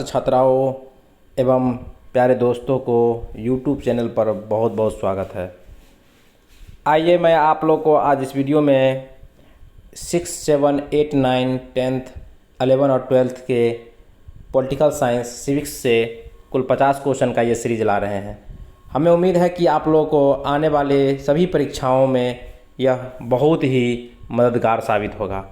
छात्राओं एवं प्यारे दोस्तों को YouTube चैनल पर बहुत बहुत स्वागत है। आइए मैं आप लोग को आज इस वीडियो में 6, 7, 8, 9, 10th, 11 और 12th के पॉलिटिकल साइंस सिविक्स से कुल 50 क्वेश्चन का ये सीरीज ला रहे हैं। हमें उम्मीद है कि आप लोगों को आने वाले सभी परीक्षाओं में यह बहुत ही मददगार साबित होगा।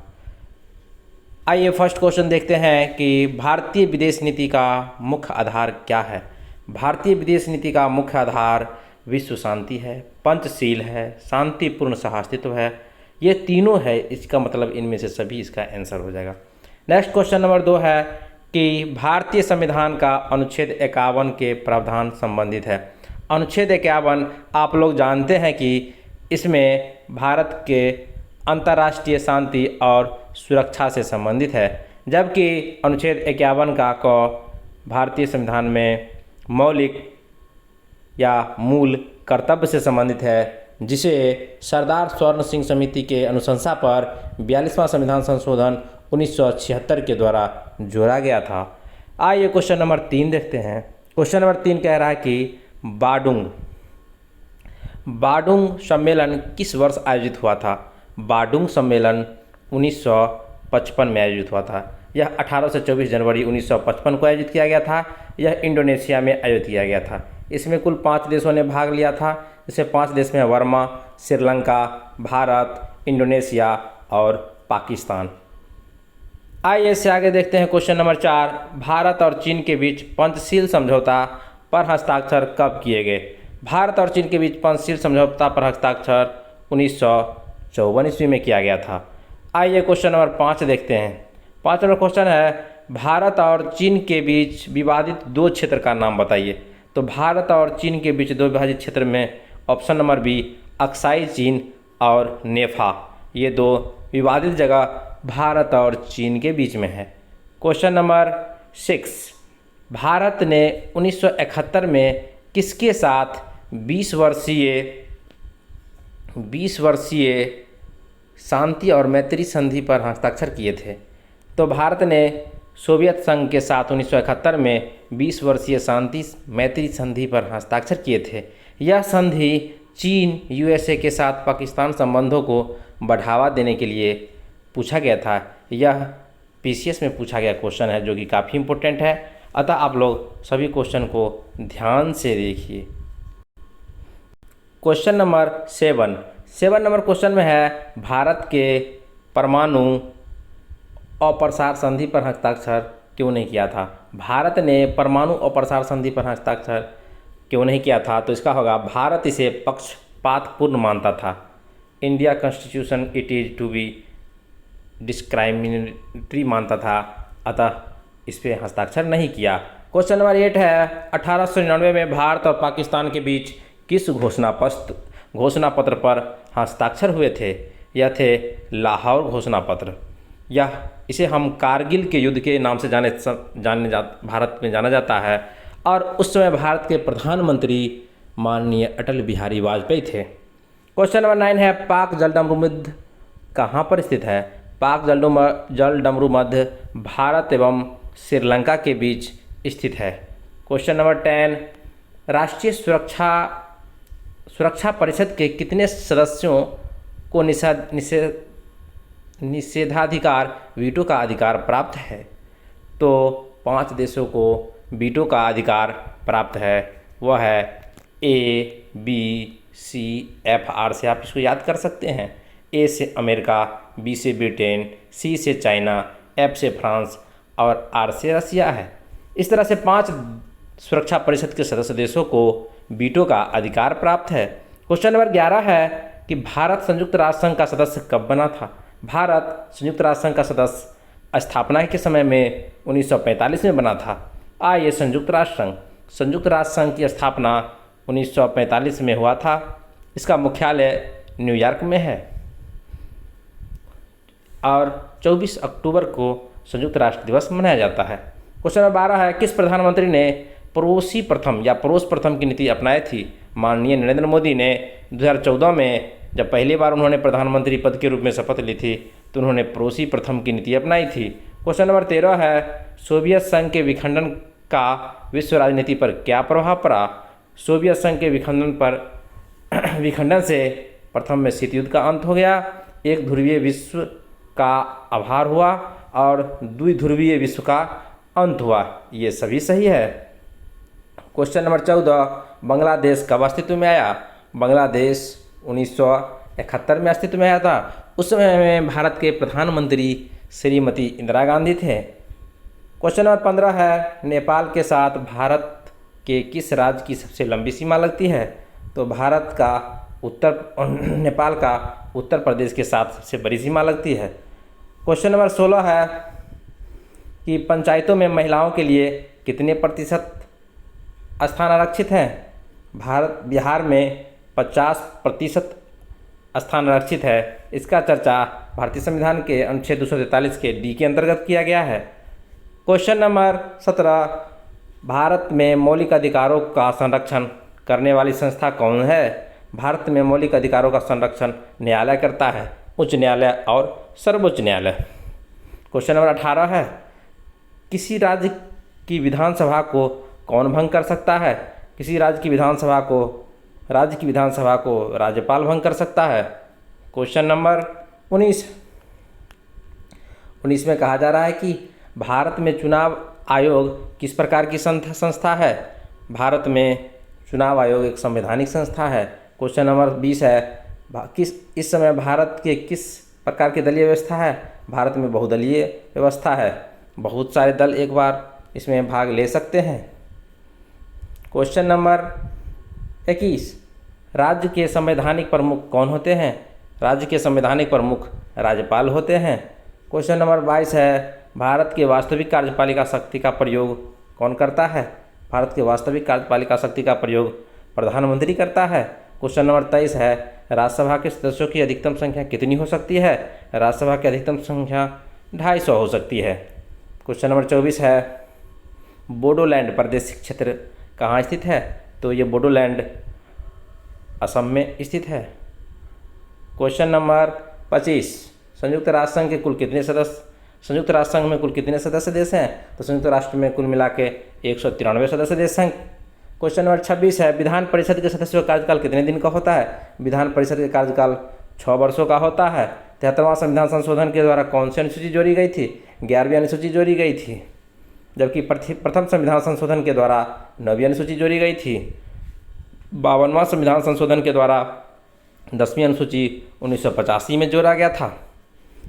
आइए फर्स्ट क्वेश्चन देखते हैं कि भारतीय विदेश नीति का मुख्य आधार क्या है। भारतीय विदेश नीति का मुख्य आधार विश्व शांति है, पंचशील है, शांतिपूर्ण सहास्तित्व है। ये तीनों है, इसका मतलब इनमें से सभी इसका आंसर हो जाएगा। नेक्स्ट क्वेश्चन नंबर 2 है कि भारतीय संविधान का अनुच्छेद 51 के प्रावधान संबंधित है। अनुच्छेद 51 आप लोग जानते हैं कि इसमें भारत के अंतर्राष्ट्रीय शांति और सुरक्षा से संबंधित है, जबकि अनुच्छेद 51 का भारतीय संविधान में मौलिक या मूल कर्तव्य से संबंधित है, जिसे सरदार स्वर्ण सिंह समिति के अनुशंसा पर 42वां संविधान संशोधन 1976 के द्वारा जोड़ा गया था। आइए क्वेश्चन नंबर 3 देखते हैं। क्वेश्चन नंबर 3 कह रहा है कि बाडुंग सम्मेलन किस वर्ष आयोजित हुआ था। बाडुंग सम्मेलन 1955 में आयोजित हुआ था। यह 18 से 24 जनवरी 1955 को आयोजित किया गया था। यह इंडोनेशिया में आयोजित किया गया था। इसमें कुल 5 देशों ने भाग लिया था। इससे 5 देश में वर्मा, श्रीलंका, भारत, इंडोनेशिया और पाकिस्तान। आइए इससे आगे देखते हैं क्वेश्चन नंबर 4। भारत और चीन के बीच पंचशील समझौता पर हस्ताक्षर कब किए गए। भारत और चीन के बीच पंचशील समझौता पर हस्ताक्षर 1954 ईस्वी में किया गया था। आइए क्वेश्चन नंबर 5 देखते हैं। 5 नंबर क्वेश्चन है भारत और चीन के बीच विवादित 2 क्षेत्र का नाम बताइए। तो भारत और चीन के बीच 2 विभाजित क्षेत्र में ऑप्शन नंबर बी अक्साई चीन और नेफा, ये 2 विवादित जगह भारत और चीन के बीच में है। क्वेश्चन नंबर 6, भारत ने 1971 में किसके साथ 20 वर्षीय शांति और मैत्री संधि पर हस्ताक्षर किए थे। तो भारत ने सोवियत संघ के साथ 1971 में 20 वर्षीय शांति मैत्री संधि पर हस्ताक्षर किए थे। यह संधि चीन यूएसए के साथ पाकिस्तान संबंधों को बढ़ावा देने के लिए पूछा गया था। यह पीसीएस में पूछा गया क्वेश्चन है, जो कि काफ़ी इम्पोर्टेंट है। अतः आप लोग सभी क्वेश्चन को ध्यान से देखिए। क्वेश्चन नंबर 7 नंबर क्वेश्चन में है भारत के परमाणु अप्रसार संधि पर हस्ताक्षर क्यों नहीं किया था। भारत ने परमाणु अप्रसार संधि पर हस्ताक्षर क्यों नहीं किया था। तो इसका होगा भारत इसे पक्षपातपूर्ण मानता था। India constitution it is to be discriminatory मानता था, अतः इस पर हस्ताक्षर नहीं किया। क्वेश्चन नंबर 8 है 1899 में भारत और पाकिस्तान के बीच किस घोषणा पत्र पर हस्ताक्षर हुए थे। यह थे लाहौर घोषणा पत्र। इसे हम कारगिल के युद्ध के नाम से भारत में जाना जाता है, और उस समय भारत के प्रधानमंत्री माननीय अटल बिहारी वाजपेयी थे। क्वेश्चन नंबर 9 है पाक जलडमरू मध्य कहाँ पर स्थित है। पाक जलडमरू मध्य भारत एवं श्रीलंका के बीच स्थित है। क्वेश्चन नंबर 10 राष्ट्रीय सुरक्षा परिषद के कितने सदस्यों को निषेधाधिकार वीटो का अधिकार प्राप्त है। तो 5 देशों को वीटो का अधिकार प्राप्त है। वह है ABCFR से आप इसको याद कर सकते हैं। A से अमेरिका, B से ब्रिटेन, C से चाइना, F से फ्रांस और R से रसिया है। इस तरह से 5 सुरक्षा परिषद के सदस्य देशों को वीटो का अधिकार प्राप्त है। क्वेश्चन नंबर 11 है कि भारत संयुक्त राष्ट्र संघ का सदस्य कब बना था। भारत संयुक्त राष्ट्र संघ का सदस्य स्थापना के समय में 1945 में बना था। आइए संयुक्त राष्ट्र संघ की स्थापना 1945 में हुआ था। इसका मुख्यालय न्यूयॉर्क में है और 24 अक्टूबर को संयुक्त राष्ट्र दिवस मनाया जाता है। क्वेश्चन नंबर 12 है किस प्रधानमंत्री ने पड़ोस प्रथम की नीति अपनाई थी। माननीय नरेंद्र मोदी ने 2014 में जब पहली बार उन्होंने प्रधानमंत्री पद के रूप में शपथ ली थी, तो उन्होंने पड़ोसी प्रथम की नीति अपनाई थी। क्वेश्चन नंबर 13 है, सोवियत संघ के विखंडन का विश्व राजनीति पर क्या प्रभाव पड़ा? सोवियत संघ के विखंडन से प्रथम में शीत युद्ध का अंत हो गया, एक ध्रुवीय विश्व का आभार हुआ और द्विध्रुवीय विश्व का अंत हुआ। ये सभी सही है। क्वेश्चन नंबर 14, बांग्लादेश कब अस्तित्व में आया? बांग्लादेश 1971 में अस्तित्व में आया था। उस समय में भारत के प्रधानमंत्री श्रीमती इंदिरा गांधी थे। क्वेश्चन नंबर 15 है, नेपाल के साथ भारत के किस राज्य की सबसे लंबी सीमा लगती है? तो नेपाल का उत्तर प्रदेश के साथ सबसे बड़ी सीमा लगती है। क्वेश्चन नंबर 16 है कि पंचायतों में महिलाओं के लिए कितने प्रतिशत स्थान आरक्षित हैं? बिहार में 50% स्थान आरक्षित है। इसका चर्चा भारतीय संविधान के अनुच्छेद 243 के डी के अंतर्गत किया गया है। क्वेश्चन नंबर 17, भारत में मौलिक अधिकारों का संरक्षण करने वाली संस्था कौन है? भारत में मौलिक अधिकारों का संरक्षण न्यायालय करता है, उच्च न्यायालय और सर्वोच्च न्यायालय। क्वेश्चन नंबर 18 है, किसी राज्य की विधानसभा को कौन भंग कर सकता है? किसी राज्य की विधानसभा को राज्यपाल भंग कर सकता है। क्वेश्चन नंबर 19 में कहा जा रहा है कि भारत में चुनाव आयोग किस प्रकार की संस्था है? भारत में चुनाव आयोग एक संवैधानिक संस्था है। क्वेश्चन नंबर 20 है, इस समय भारत के किस प्रकार की दलीय व्यवस्था है? भारत में बहुदलीय व्यवस्था है, बहुत सारे दल एक बार इसमें भाग ले सकते हैं। क्वेश्चन नंबर 21, राज्य के संवैधानिक प्रमुख कौन होते हैं? राज्य के संवैधानिक प्रमुख राज्यपाल होते हैं। क्वेश्चन नंबर 22 है, भारत के वास्तविक कार्यपालिका शक्ति का प्रयोग कौन करता है? भारत के वास्तविक कार्यपालिका शक्ति का प्रयोग प्रधानमंत्री करता है। क्वेश्चन नंबर 23 है, राज्यसभा के सदस्यों की अधिकतम संख्या कितनी हो सकती है? राज्यसभा की अधिकतम संख्या 250 हो सकती है। क्वेश्चन नंबर 24 है, बोडोलैंड प्रादेशिक क्षेत्र कहाँ स्थित है? तो ये बोडोलैंड असम में स्थित है। क्वेश्चन नंबर 25, संयुक्त राष्ट्र संघ में कुल कितने सदस्य देश हैं? तो संयुक्त राष्ट्र में कुल मिला के 193 सदस्य देश हैं। क्वेश्चन नंबर 26 है, विधान परिषद के सदस्यों का कार्यकाल कितने दिन का होता है? विधान परिषद का कार्यकाल 6 वर्षों का होता है। 73वां संविधान संशोधन के द्वारा कौन सी अनुसूची जोड़ी गई थी? 11वीं अनुसूची जोड़ी गई थी, जबकि प्रथम संविधान संशोधन के द्वारा 9वीं अनुसूची जोड़ी गई थी। 52वां संविधान संशोधन के द्वारा 10वीं अनुसूची 1985 में जोड़ा गया था।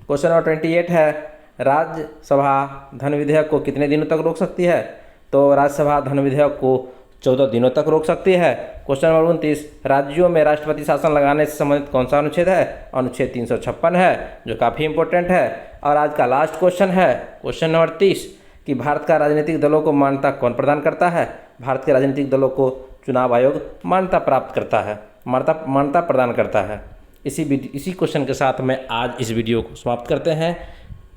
क्वेश्चन नंबर 28 है, राज्यसभा धन विधेयक को कितने दिनों तक रोक सकती है? तो राज्यसभा धन विधेयक को 14 दिनों तक रोक सकती है। क्वेश्चन नंबर 29, राज्यों में राष्ट्रपति शासन लगाने से संबंधित कौन सा अनुच्छेद है? अनुच्छेद 356 है, जो काफ़ी इंपॉर्टेंट है। और आज का लास्ट क्वेश्चन है क्वेश्चन नंबर 30 कि भारत का राजनीतिक दलों को मान्यता कौन प्रदान करता है? भारत के राजनीतिक दलों को चुनाव आयोग मान्यता प्रदान करता है। इसी क्वेश्चन के साथ में आज इस वीडियो को समाप्त करते हैं।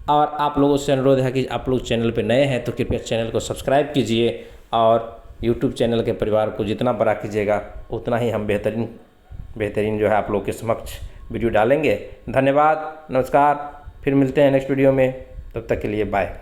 और आप लोगों से अनुरोध है कि आप लोग चैनल पर नए हैं तो कृपया चैनल को सब्सक्राइब कीजिए और यूट्यूब चैनल के परिवार को जितना बड़ा कीजिएगा उतना ही हम बेहतरीन जो है आप लोग के समक्ष वीडियो डालेंगे। धन्यवाद, नमस्कार, फिर मिलते हैं नेक्स्ट वीडियो में, तब तक के लिए बाय।